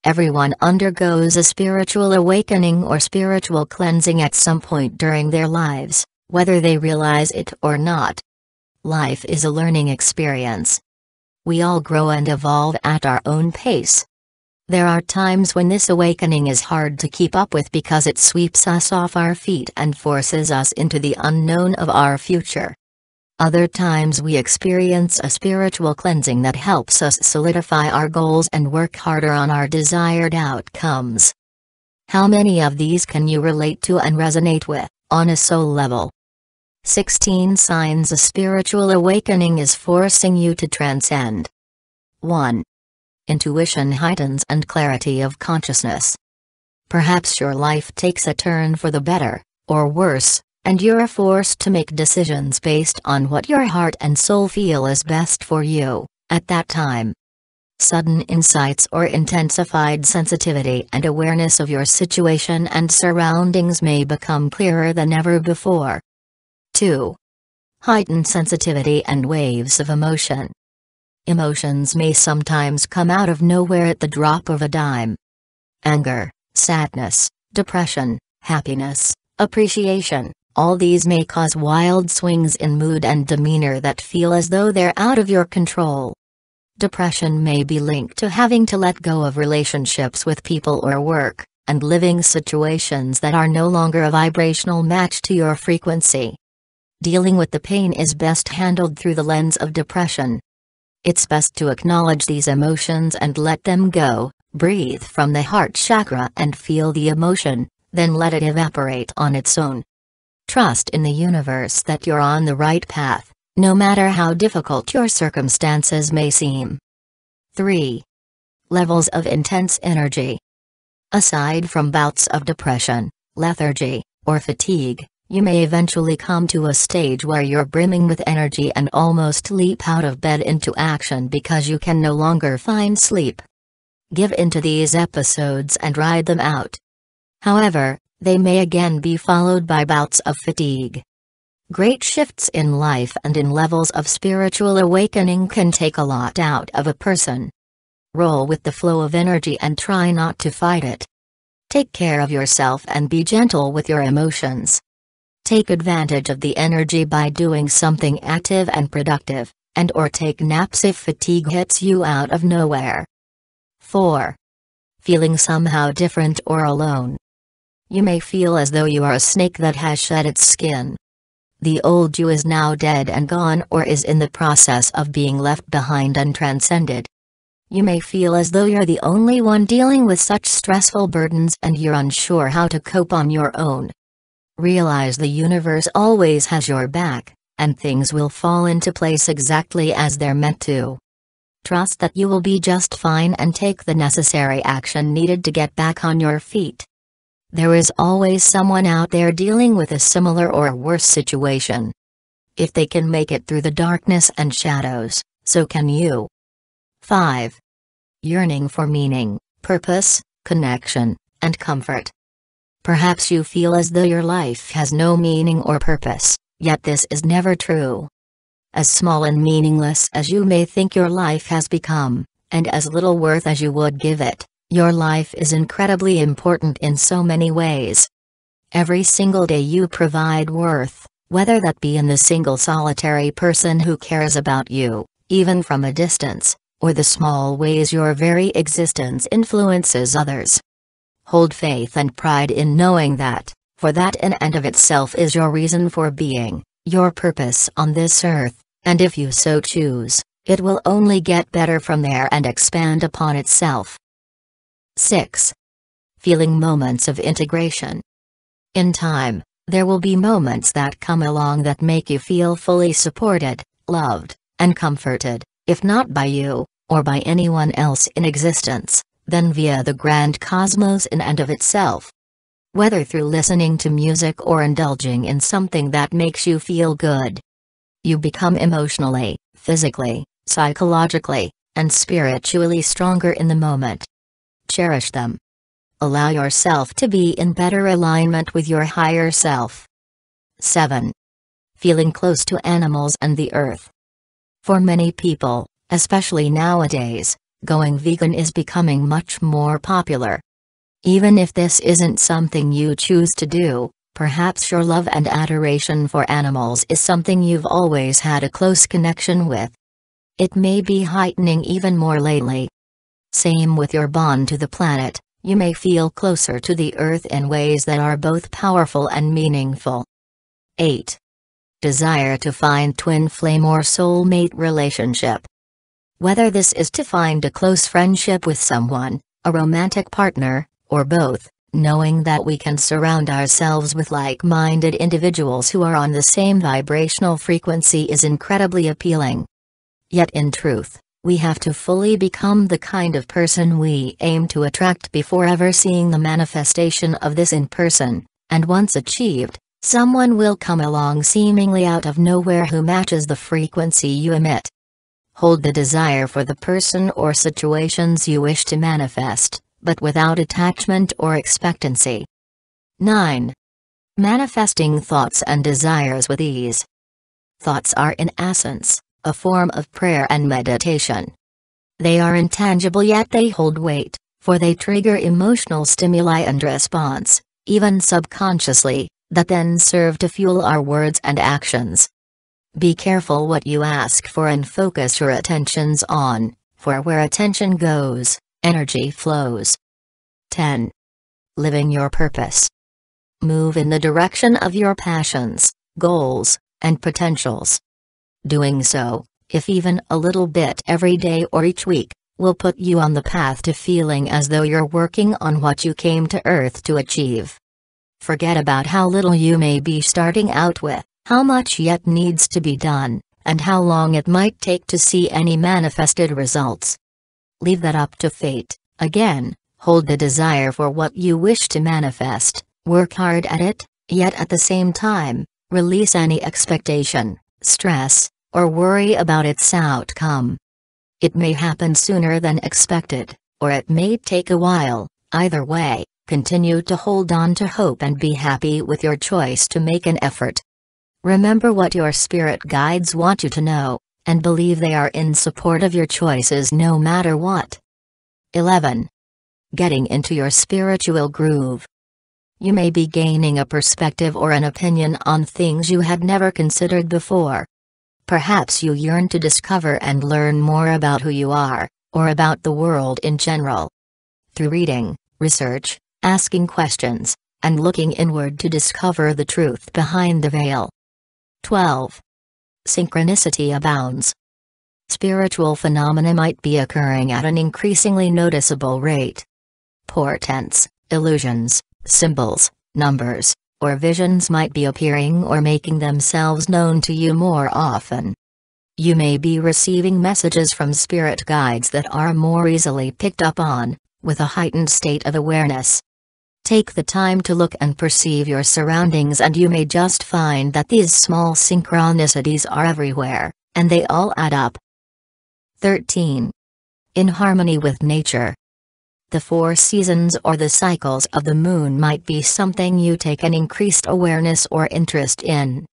Everyone undergoes a spiritual awakening or spiritual cleansing at some point during their lives, whether they realize it or not. Life is a learning experience. We all grow and evolve at our own pace. There are times when this awakening is hard to keep up with because it sweeps us off our feet and forces us into the unknown of our future. Other times we experience a spiritual cleansing that helps us solidify our goals and work harder on our desired outcomes. How many of these can you relate to and resonate with, on a soul level? 16 signs a spiritual awakening is forcing you to transcend. 1. Intuition heightens and clarity of consciousness. Perhaps your life takes a turn for the better, or worse, and you're forced to make decisions based on what your heart and soul feel is best for you, at that time. Sudden insights or intensified sensitivity and awareness of your situation and surroundings may become clearer than ever before. 2. Heightened sensitivity and waves of emotion. Emotions may sometimes come out of nowhere at the drop of a dime. Anger, sadness, depression, happiness, appreciation, all these may cause wild swings in mood and demeanor that feel as though they're out of your control. Depression may be linked to having to let go of relationships with people or work, and living situations that are no longer a vibrational match to your frequency. Dealing with the pain is best handled through the lens of depression. It's best to acknowledge these emotions and let them go, breathe from the heart chakra and feel the emotion, then let it evaporate on its own. Trust in the universe that you're on the right path, no matter how difficult your circumstances may seem. 3. Levels of intense energy. Aside from bouts of depression, lethargy, or fatigue, you may eventually come to a stage where you're brimming with energy and almost leap out of bed into action because you can no longer find sleep. Give into these episodes and ride them out. However, they may again be followed by bouts of fatigue. Great shifts in life and in levels of spiritual awakening can take a lot out of a person. Roll with the flow of energy and try not to fight it. Take care of yourself and be gentle with your emotions. Take advantage of the energy by doing something active and productive, and/or take naps if fatigue hits you out of nowhere. 4. Feeling somehow different or alone. You may feel as though you are a snake that has shed its skin. The old you is now dead and gone or is in the process of being left behind and transcended. You may feel as though you're the only one dealing with such stressful burdens and you're unsure how to cope on your own. Realize the universe always has your back, and things will fall into place exactly as they're meant to. Trust that you will be just fine and take the necessary action needed to get back on your feet. There is always someone out there dealing with a similar or worse situation. If they can make it through the darkness and shadows, so can you. 5. Yearning for meaning, purpose, connection, and comfort. Perhaps you feel as though your life has no meaning or purpose, yet this is never true. As small and meaningless as you may think your life has become, and as little worth as you would give it, your life is incredibly important in so many ways. Every single day you provide worth, whether that be in the single solitary person who cares about you, even from a distance, or the small ways your very existence influences others. Hold faith and pride in knowing that, for that in and of itself is your reason for being, your purpose on this earth, and if you so choose, it will only get better from there and expand upon itself. 6. Feeling moments of integration. In time, there will be moments that come along that make you feel fully supported, loved, and comforted, if not by you, or by anyone else in existence, then via the grand cosmos in and of itself. Whether through listening to music or indulging in something that makes you feel good, you become emotionally, physically, psychologically, and spiritually stronger in the moment. Cherish them. Allow yourself to be in better alignment with your higher self. 7. Feeling close to animals and the earth. For many people, especially nowadays, going vegan is becoming much more popular. Even if this isn't something you choose to do, perhaps your love and adoration for animals is something you've always had a close connection with. It may be heightening even more lately. Same with your bond to the planet, you may feel closer to the Earth in ways that are both powerful and meaningful. 8. Desire to find twin flame or soulmate relationship. Whether this is to find a close friendship with someone, a romantic partner, or both, knowing that we can surround ourselves with like-minded individuals who are on the same vibrational frequency is incredibly appealing. Yet in truth, we have to fully become the kind of person we aim to attract before ever seeing the manifestation of this in person, and once achieved, someone will come along seemingly out of nowhere who matches the frequency you emit. Hold the desire for the person or situations you wish to manifest, but without attachment or expectancy. 9. Manifesting thoughts and desires with ease. Thoughts are in essence a form of prayer and meditation. They are intangible yet they hold weight, for they trigger emotional stimuli and response, even subconsciously, that then serve to fuel our words and actions. Be careful what you ask for and focus your attentions on, for where attention goes, energy flows. 10. Living your purpose. Move in the direction of your passions, goals, and potentials. Doing so, if even a little bit every day or each week, will put you on the path to feeling as though you're working on what you came to Earth to achieve. Forget about how little you may be starting out with, how much yet needs to be done, and how long it might take to see any manifested results. Leave that up to fate. Again, hold the desire for what you wish to manifest, work hard at it, yet at the same time, release any expectation, stress, or worry about its outcome. It may happen sooner than expected, or it may take a while. Either way, continue to hold on to hope and be happy with your choice to make an effort. Remember what your spirit guides want you to know, and believe they are in support of your choices no matter what. 11. Getting into your spiritual groove. You may be gaining a perspective or an opinion on things you had never considered before. Perhaps you yearn to discover and learn more about who you are, or about the world in general. Through reading, research, asking questions, and looking inward to discover the truth behind the veil. 12. Synchronicity abounds. Spiritual phenomena might be occurring at an increasingly noticeable rate. Portents, illusions, symbols, numbers, or visions might be appearing or making themselves known to you more often. You may be receiving messages from spirit guides that are more easily picked up on, with a heightened state of awareness. Take the time to look and perceive your surroundings and you may just find that these small synchronicities are everywhere, and they all add up. 13. In harmony with nature. The 4 seasons or the cycles of the moon might be something you take an increased awareness or interest in.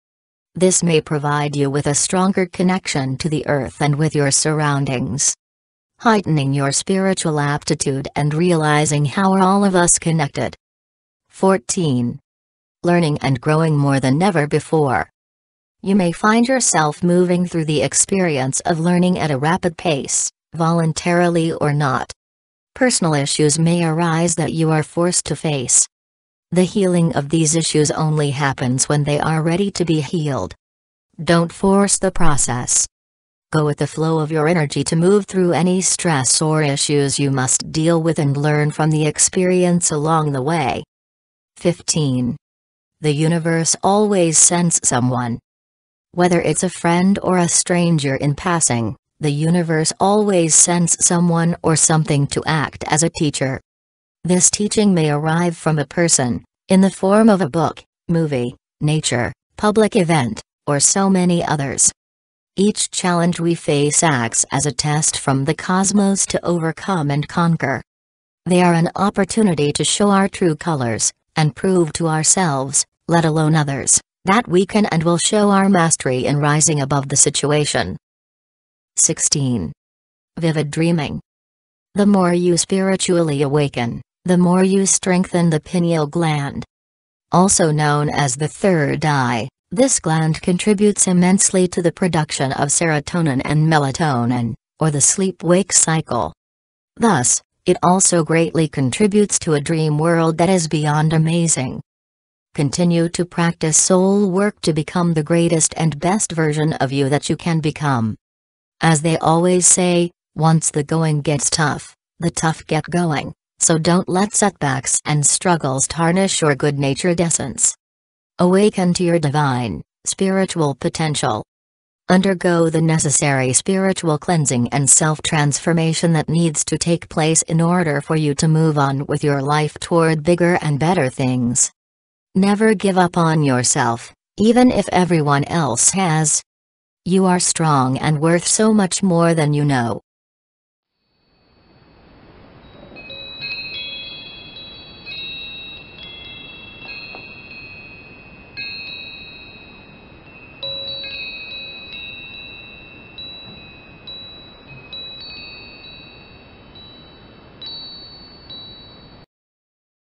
This may provide you with a stronger connection to the earth and with your surroundings, heightening your spiritual aptitude and realizing how are all of us connected. 14. Learning and growing more than ever before. You may find yourself moving through the experience of learning at a rapid pace, voluntarily or not. Personal issues may arise that you are forced to face. The healing of these issues only happens when they are ready to be healed. Don't force the process. Go with the flow of your energy to move through any stress or issues you must deal with and learn from the experience along the way. 15. The universe always sends someone. Whether it's a friend or a stranger in passing, the universe always sends someone or something to act as a teacher. This teaching may arrive from a person, in the form of a book, movie, nature, public event, or so many others. Each challenge we face acts as a test from the cosmos to overcome and conquer. They are an opportunity to show our true colors, and prove to ourselves, let alone others, that we can and will show our mastery in rising above the situation. 16. Vivid dreaming. The more you spiritually awaken, the more you strengthen the pineal gland. Also known as the third eye, this gland contributes immensely to the production of serotonin and melatonin, or the sleep-wake cycle. Thus, it also greatly contributes to a dream world that is beyond amazing. Continue to practice soul work to become the greatest and best version of you that you can become. As they always say, once the going gets tough, the tough get going, so don't let setbacks and struggles tarnish your good-natured essence. Awaken to your divine, spiritual potential. Undergo the necessary spiritual cleansing and self-transformation that needs to take place in order for you to move on with your life toward bigger and better things. Never give up on yourself, even if everyone else has. You are strong and worth so much more than you know.